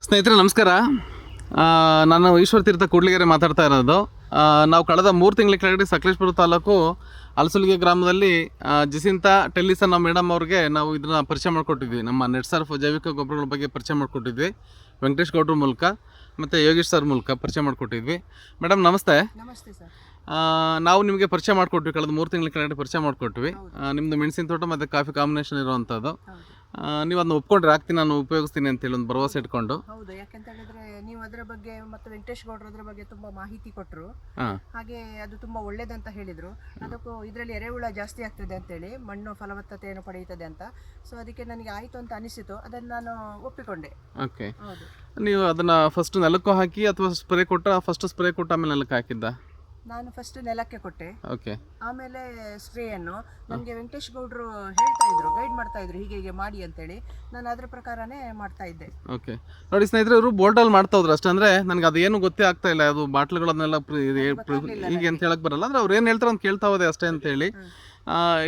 ಸ್ನೇಹಿತರೆ ನಮಸ್ಕಾರ. ನಾನು ಈಶ್ವರ ತೀರ್ಥ ಕೂಡ್ಲಿಗೆರೆ ಮಾತಾಡ್ತಾ ಇರೋದು. ನಾವು ಕಳೆದ 3 ತಿಂಗಳ ಕೆಳಗಡೆ ಸಕಲೇಶಪುರ ತಾಲೂಕು ಅಲಸುಲಿಗೆ ಗ್ರಾಮದಲ್ಲಿ ಜಸಿಂತಾ ಟೆಲ್ಲಿಸನ್ ನಮ್ಮ ಮೇಡಮ್ ಅವ್ರಿಗೆ ನಾವು ಇದನ್ನು ಪರಿಚಯ ಮಾಡಿಕೊಟ್ಟಿದ್ವಿ. ನಮ್ಮ ನೆಟ್ಸರ್ಫ್ ಜೈವಿಕ ಗೊಬ್ಬರಗಳ ಬಗ್ಗೆ ಪರಿಚಯ ಮಾಡಿಕೊಟ್ಟಿದ್ವಿ. ವೆಂಕಟೇಶ್ ಗೌಡ್ರ ಮೂಲಕ ಮತ್ತು ಯೋಗೇಶ್ ಸರ್ ಮೂಲಕ ಪರಿಚಯ ಮಾಡಿಕೊಟ್ಟಿದ್ವಿ. ಮೇಡಮ್ ನಮಸ್ತೆ. ನಮಸ್ತೆ ಸರ್. ನಾವು ನಿಮಗೆ ಪರಿಚಯ ಮಾಡಿಕೊಟ್ವಿ, ಕಳೆದ 3 ತಿಂಗಳ ಕೆಳಗಡೆ ಪರಿಚಯ ಮಾಡಿಕೊಟ್ವಿ. ನಿಮ್ಮದು ಮೆಣಸಿನ ತೋಟ ಮತ್ತು ಕಾಫಿ ಕಾಂಬಿನೇಷನ್ ಇರುವಂಥದ್ದು. ನೀವು ಅದನ್ನ ಒಪ್ಕೊಂಡ್ರೆ ಆಗ್ತೀನಿ, ನಾನು ಉಪಯೋಗಿಸ್ತೀನಿ ಅಂತೇಳಿ ಒಂದು ಭರವಸೆ ಇಟ್ಕೊಂಡು. ಹೌದು, ಯಾಕೆಂತ ಹೇಳಿದ್ರೆ ನೀವು ಅದರ ಬಗ್ಗೆ ಮತ್ತು ವೆಂಕಟೇಶ್ ಗೌಡ್ರ ಅದ್ರ ಬಗ್ಗೆ ತುಂಬಾ ಮಾಹಿತಿ ಕೊಟ್ಟರು. ಹಾಗೆ ಅದು ತುಂಬಾ ಒಳ್ಳೇದಂತ ಹೇಳಿದ್ರು. ಅದಕ್ಕೂ ಇದರಲ್ಲಿ ಎರೆಹುಳ ಜಾಸ್ತಿ ಆಗ್ತದೆ ಅಂತೇಳಿ, ಮಣ್ಣು ಫಲವತ್ತತೆಯನ್ನು ಪಡೆಯುತ್ತದೆ ಅಂತ. ಸೊ ಅದಕ್ಕೆ ನನಗೆ ಆಯಿತು ಅಂತ ಅನಿಸಿತು, ಅದನ್ನು ನಾನು ಒಪ್ಪಿಕೊಂಡೆ. ಓಕೆ, ನೀವು ಅದನ್ನ ಫಸ್ಟ್ ನೆಲಕ್ಕೂ ಹಾಕಿ ಅಥವಾ ಸ್ಪ್ರೇ ಫಸ್ಟ್ ಸ್ಪ್ರೇ ಕೊಟ್ಟ ಆಮೇಲೆ ನೆಲಕ್ಕೆ ಹಾಕಿದ್ದ? ನಾನು ಫಸ್ಟ್ ನೆಲಕ್ಕೆ ಕೊಟ್ಟೆ. ಓಕೆ, ಆಮೇಲೆ ಸ್ಪ್ರೇಯನ್ನು ನನಗೆ ವೆಂಕಟೇಶ್ ಗೌಡ್ರು ಹೇಳ್ತಾ ಇದ್ರು, ಗೈಡ್ ಮಾಡ್ತಾ ಇದ್ರು, ಹೀಗೆ ಮಾಡಿ ಅಂತೇಳಿ. ನಾನು ಅದ್ರ ಪ್ರಕಾರನೇ ಮಾಡ್ತಾ ಇದ್ದೆ. ಓಕೆ. ನೋಡಿ ಸ್ನೇಹಿತರೆ, ಇವರು ಬೋಟಲ್ ಮಾಡ್ತಾ ಹೋದ್ರು ಅಷ್ಟೇ. ಅಂದರೆ ನನಗೆ ಅದೇನು ಗೊತ್ತೇ ಆಗ್ತಾ ಇಲ್ಲ, ಅದು ಬಾಟ್ಲ್ಗಳನ್ನೆಲ್ಲ ಹೀಗೆ ಅಂತ ಹೇಳಕ್ ಬರಲ್ಲ. ಅಂದರೆ ಅವ್ರು ಏನು ಹೇಳ್ತಾರೆ ಅಂತ ಕೇಳ್ತಾ ಹೋದೆ ಅಷ್ಟೇ ಅಂತೇಳಿ.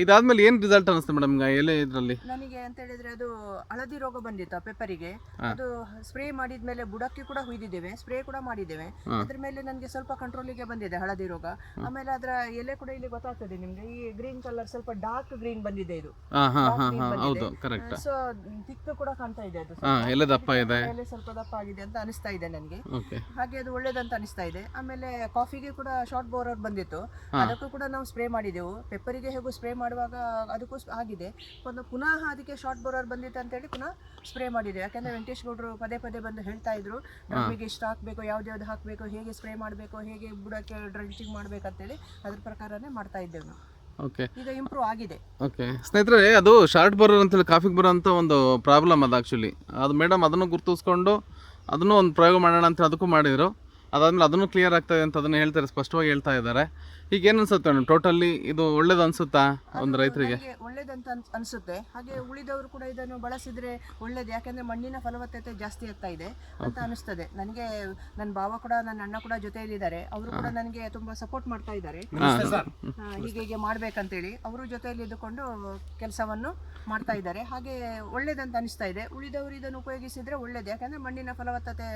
ಇದಾದ್ಮೇಲೆ ಏನು ರಿಸಲ್ಟ್ ಅನಿಸ್ತು ಮೇಡಮ್ ಎಲೆ ಇದರಲ್ಲಿ? ನನಗೆ ಅಂತ ಹೇಳಿದ್ರೆ ಅದು ಹಳದಿ ರೋಗ ಬಂದಿತ್ತು ಪೆಪ್ಪರಿಗೆ. ಅದು ಸ್ಪ್ರೇ ಮಾಡಿದ್ಮೇಲೆ ಬುಡಕ್ಕೆ ಕೂಡ ಹುಯ್ದಿದ್ದೇವೆ, ಸ್ಪ್ರೇ ಕೂಡ ಮಾಡಿದ್ದೇವೆ. ಅದ್ರ ಮೇಲೆ ನನಗೆ ಸ್ವಲ್ಪ ಕಂಟ್ರೋಲಿಗೆ ಬಂದಿದೆ ಹಳದಿ ರೋಗ. ಆಮೇಲೆ ಅದರ ಎಲೆ ಕೂಡ ಇಲ್ಲಿ ಗೊತ್ತಾಗ್ತದೆ ನಿಮ್ಗೆ, ಈ ಗ್ರೀನ್ ಕಲರ್ ಸ್ವಲ್ಪ ಡಾರ್ಕ್ ಗ್ರೀನ್ ಬಂದಿದೆ ಇದು. ಹೌದು, ಕರೆಕ್ಟ್. ಸೊ ತಿಕ್ಕ ಕೂಡ ಕಾಣ್ತಾ ಇದೆ, ಅದು ಎಲೆ ದಪ್ಪ ಇದೆ, ಎಲೆ ಸ್ವಲ್ಪ ದಪ್ಪ ಆಗಿದೆ ಅಂತ ಅನಿಸ್ತಾ ಇದೆ ನನಗೆ. ಹಾಗೆ ಅದು ಒಳ್ಳೇದಂತ ಅನಿಸ್ತಾ ಇದೆ. ಆಮೇಲೆ ಕಾಫಿಗೆ ಕೂಡ ಶಾರ್ಟ್ ಬೋರರ್ ಬಂದಿತ್ತು, ಅದಕ್ಕೂ ಕೂಡ ನಾವು ಸ್ಪ್ರೇ ಮಾಡಿದೆವು. ಪೆಪ್ಪರಿಗೆ ಹೇಗೂ ಸ್ಪ್ರೇ ಮಾಡುವಾಗ ಅದಕ್ಕೂ ಆಗಿದೆ. ಪುನಃ ಅದಕ್ಕೆ ಶಾರ್ಟ್ ಬೋರರ್ ಬಂದಿತ್ತು ಅಂತೇಳಿ ಪುನಃ ಸ್ಪ್ರೇ ಮಾಡಿದೆ. ಯಾಕಂದ್ರೆ ವೆಂಕಟೇಶ್ ಗೌಡ್ರು ಪದೇ ಪದೇ ಬಂದು ಹೇಳ್ತಾ ಇದ್ರು, ನಮಗೆ ಇಷ್ಟು ಹಾಕಬೇಕು, ಯಾವ್ದು ಹಾಕಬೇಕು, ಹೇಗೆ ಸ್ಪ್ರೇ ಮಾಡಬೇಕು, ಹೇಗೆ ಬುಡಕ್ಕೆ ಡ್ರೆಂಚಿಂಗ್ ಮಾಡ್ಬೇಕಂತೇಳಿ ಅದ್ರ ಪ್ರಕಾರನೇ ಮಾಡ್ತಾ ಇದ್ದೇವೆ ನಾವು. ಓಕೆ, ಈಗ ಇಂಪ್ರೂವ್ ಆಗಿದೆ. ಓಕೆ ಸ್ನೇಹಿತರೆ, ಅದು ಶಾರ್ಟ್ ಬೋರರ್ ಅಂತೇಳಿ ಕಾಫಿಗೆ ಬರೋಂಥ ಒಂದು ಪ್ರಾಬ್ಲಮ್ ಅದು ಆ್ಯಕ್ಚುಲಿ. ಅದು ಮೇಡಮ್ ಅದನ್ನು ಗುರುತಿಸ್ಕೊಂಡು ಅದನ್ನು ಒಂದು ಪ್ರಯೋಗ ಮಾಡೋಣ ಅಂತ ಅದಕ್ಕೂ ಮಾಡಿದರು. ಅದಾದಮೇಲೆ ಅದನ್ನು ಕ್ಲಿಯರ್ ಆಗ್ತಾಯಿದೆ ಅಂತ ಅದನ್ನು ಹೇಳ್ತಾರೆ, ಸ್ಪಷ್ಟವಾಗಿ ಹೇಳ್ತಾ ಇದ್ದಾರೆ. ಈಗ ಏನು ಅನ್ಸುತ್ತೆ ಮೇಡಮ್, ಟೋಟಲಿ ಇದು ಒಳ್ಳೇದು ಅನ್ಸುತ್ತಾ ಒಂದು ರೈತರಿಗೆ? ಒಳ್ಳೇದಂತ ಅನ್ಸುತ್ತೆ. ಹಾಗೆ ಉಳಿದವರು ಕೂಡ ಇದನ್ನು ಬಳಸಿದ್ರೆ ಒಳ್ಳೇದು, ಯಾಕಂದ್ರೆ ಮಣ್ಣಿನ ಫಲವತ್ತತೆ ಜಾಸ್ತಿ ಆಗ್ತಾ ಇದೆ ಅಂತ ಅನಿಸ್ತದೆ ನನಗೆ. ನನ್ನ ಭಾವ ಕೂಡ, ನನ್ನ ಅಣ್ಣ ಕೂಡ ಜೊತೆಯಲ್ಲಿದ್ದಾರೆ. ಅವರು ಕೂಡ ನನಗೆ ತುಂಬಾ ಸಪೋರ್ಟ್ ಮಾಡ್ತಾ ಇದ್ದಾರೆ, ಹೀಗೆ ಮಾಡ್ಬೇಕಂತೇಳಿ. ಅವರು ಜೊತೆಯಲ್ಲಿ ಇದ್ದುಕೊಂಡು ಕೆಲಸವನ್ನು ಮಾಡ್ತಾ ಇದ್ದಾರೆ. ಹಾಗೆ ಒಳ್ಳೇದಂತ ಅನಿಸ್ತಾ ಇದೆ. ಉಳಿದವರು ಇದನ್ನು ಉಪಯೋಗಿಸಿದ್ರೆ ಒಳ್ಳೇದು, ಯಾಕಂದ್ರೆ ಮಣ್ಣಿನ ಫಲವತ್ತತೆ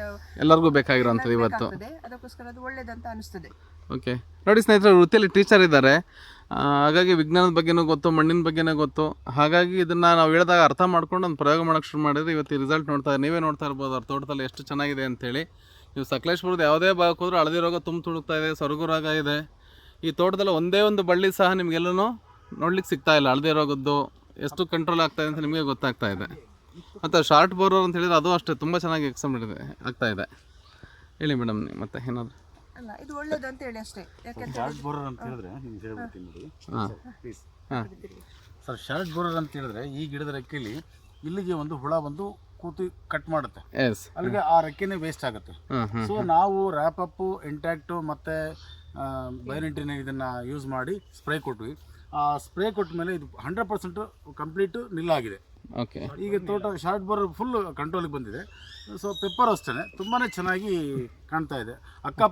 ಎಲ್ಲರಿಗೂ ಬೇಕಾಗಿರೋಂಥದ್ದು ಇವತ್ತು. ಅದಕ್ಕೋಸ್ಕರ ಅದು ಒಳ್ಳೇದಂತ ಅನಿಸ್ತದೆ. ಓಕೆ, ನೋಡಿ ಸ್ನೇಹಿತರೆ, ವೃತ್ತಿಯಲ್ಲಿ ಟೀಚರ್ ಇದ್ದಾರೆ. ಹಾಗಾಗಿ ವಿಜ್ಞಾನದ ಬಗ್ಗೆನೂ ಗೊತ್ತು, ಮಣ್ಣಿನ ಬಗ್ಗೆನೇ ಗೊತ್ತು. ಹಾಗಾಗಿ ಇದನ್ನು ನಾವು ಹೇಳಿದಾಗ ಅರ್ಥ ಮಾಡ್ಕೊಂಡು ಒಂದು ಪ್ರಯೋಗ ಮಾಡೋಕ್ಕೆ ಶುರು ಮಾಡಿದ್ರೆ ಇವತ್ತು ಈ ರಿಸಲ್ಟ್ ನೀವೇ ನೋಡ್ತಾ ಇರ್ಬೋದು ಅವ್ರ ತೋಟದಲ್ಲಿ ಎಷ್ಟು ಚೆನ್ನಾಗಿದೆ ಅಂತೇಳಿ. ನೀವು ಸಕಲೇಶಪುರದ ಯಾವುದೇ ಭಾಗಕ್ಕೆ ಹೋದ್ರೆ ಹಳದಿ ರೋಗ ತುಳುಕ್ತಾ ಇದೆ, ಸೊರಗು ರೋಗ ಇದೆ. ಈ ತೋಟದಲ್ಲಿ ಒಂದೇ ಒಂದು ಬಳ್ಳಿ ಸಹ ನಿಮಗೆಲ್ಲೂ ನೋಡ್ಲಿಕ್ಕೆ ಸಿಗ್ತಾ ಇಲ್ಲ ಹಳದಿ ರೋಗದ್ದು. ಎಷ್ಟು ಕಂಟ್ರೋಲ್ ಆಗ್ತಾಯಿದೆ ಅಂತ ನಿಮಗೆ ಗೊತ್ತಾಗ್ತಾ ಇದೆ. ಮತ್ತು ಶಾರ್ಟ್ ಬೋರರ್ ಅಂತ ಹೇಳಿದ್ರೆ ಅದು ಅಷ್ಟೇ ತುಂಬ ಚೆನ್ನಾಗಿ ಆಗ್ತಾ ಇದೆ. ಹೇಳಿ ಮೇಡಮ್, ಮತ್ತೆ ಏನಾದರೂ? ಅಲ್ಲ, ಇದು ಒಳ್ಳೇದು ಅಂತ ಹೇಳಿ ಅಷ್ಟೇ. ಯಾಕಂದ್ರೆ ಶಾರ್ಟ್ ಬೋರರ್ ಅಂತ ಹೇಳಿದ್ರೆ ನಿಮ್ಗೆ ಹೇಳ್ಬಿಡ್ತೀನಿ ನೋಡಿ ಸರ್. ಶಾರ್ಟ್ ಬೋರರ್ ಅಂತ ಹೇಳಿದ್ರೆ ಈ ಗಿಡದ ರೆಕ್ಕೆಯಲ್ಲಿ ಇಲ್ಲಿಗೆ ಒಂದು ಹುಳ ಬಂದು ಕೂತು ಕಟ್ ಮಾಡುತ್ತೆ, ಅಲ್ಲಿಗೆ ಆ ರೆಕ್ಕೆನೇ ವೇಸ್ಟ್ ಆಗುತ್ತೆ. ಸೊ ನಾವು ರ್ಯಾಪಪ್, ಇಂಟ್ಯಾಕ್ಟು ಮತ್ತು ಬಯೋನಿಟಿನ ಇದನ್ನು ಯೂಸ್ ಮಾಡಿ ಸ್ಪ್ರೇ ಕೊಟ್ವಿ. ಆ ಸ್ಪ್ರೇ ಕೊಟ್ಟ ಮೇಲೆ ಇದು 100% ಕಂಪ್ಲೀಟ್ ನಿಲ್ಲಾಗಿದೆ. ಓಕೆ, ಈಗ ತೋಟ ಶಾರ್ಟ್ ಬೋರರ್ ಫುಲ್ ಕಂಟ್ರೋಲಿಗೆ ಬಂದಿದೆ. ಸೊ ಪೆಪ್ಪರ್ ಅಷ್ಟೇ ತುಂಬಾ ಚೆನ್ನಾಗಿ ಕಾಣ್ತಾ ಇದೆ. ಅಕ್ಕಪಕ್ಕ